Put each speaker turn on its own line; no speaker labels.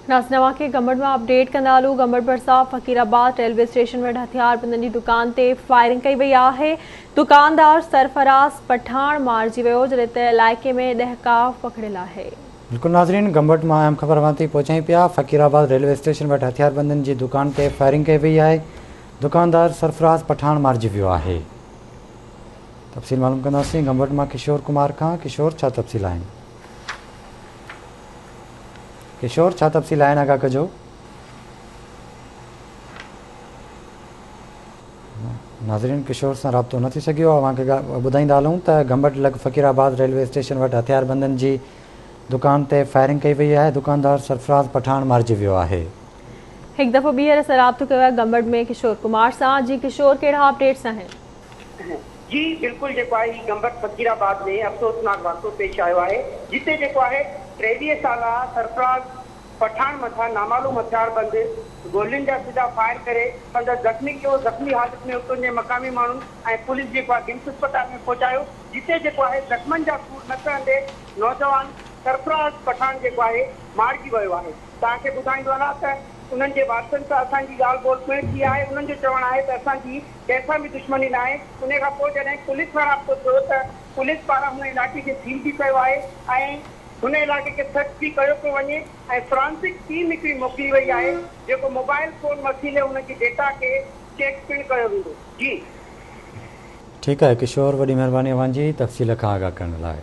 नाज़नवा के गंबड़ में अपडेट कंदालू। गंबड़ भरिसां फ़कीराबाद रेलवे स्टेशन में हथियारबंदनि जी दुकान ते फायरिंग कई वई आहे। दुकानदार सरफराज़ पठान मारिजी वियो, जॾहिं त इलाइक़े में ॾहकाव पकड़ियल आहे।
बिल्कुल नाज़रीन, गंबड़ में अहम ख़बर वहां पहुचाई पिया। फ़कीराबाद रेलवे स्टेशन वटि हथियारबंदनि जी दुकान ते फायरिंग कई वई आहे। दुकानदार सरफराज़ पठान मारिजी वियो आहे। तफ़सील मालूम कंदासीं गंबड़ में किशोर कुमार खां। किशोर, छा तफ़सील आहिनि? किशोर, छा तफ़सील आहिनि आगाह कजो। नाज़रीन, किशोर सां राब्तो न थी सघियो आहे। अव्हांखे ॿुधाईंदा हलूं त गंबड़ लॻ फ़कीराबाद रेलवे स्टेशन वटि हथियारबंदनि जी दुकान ते फायरिंग कई वई आहे। दुकानदार सरफराज़ पठान मारिजी वियो आहे।
हिकु दफ़ो ॿीहर असां राब्तो कयो आहे गंबड़ में किशोर कुमार सां। जी किशोर, कहिड़ा अपडेट्स आहिनि?
जी बिल्कुल गंबड़ फ़कीराबाद में अफ़सोसनाक वाक़ो पेश आयो है, जिते 23 साल सरफराज़ पठान मथा नामालूम हथियारबंद गोलियुनि जा सीधा फायर करे अंदर जख्मी किया। जख्मी हालत में उतों मकामी मानू पुलिस किम्स अस्पताल में पहुंचायो, जिते जख्मन जा सूर न कंदे नौजवान सरफराज़ पठान मारिजी वियो है। तव्हांखे ॿुधाईंदो आहियां त उन्हनि जे वारसनि सां असांजी ॻाल्हि ॿोल पिणु थी आहे। उन्हनि जो चवणु आहे त असांजी कंहिंसां बि दुश्मनी न आहे। उन खां पोइ जॾहिं पुलिस सां राब्तो थियो त पुलिस पारां हुन इलाइक़े खे सील बि कयो आहे ऐं हुन इलाइक़े खे सर्च बि कयो पियो वञे ऐं फॉरेंसिक टीम हिकिड़ी मोकिली वई आहे, जेको मोबाइल फोन वसीले हुनजी डेटा खे चेक पिणु कयो वेंदो। जी
ठीकु आहे किशोर, वॾी महिरबानी अव्हांजी तफ़सील खां आगाह करण लाइ।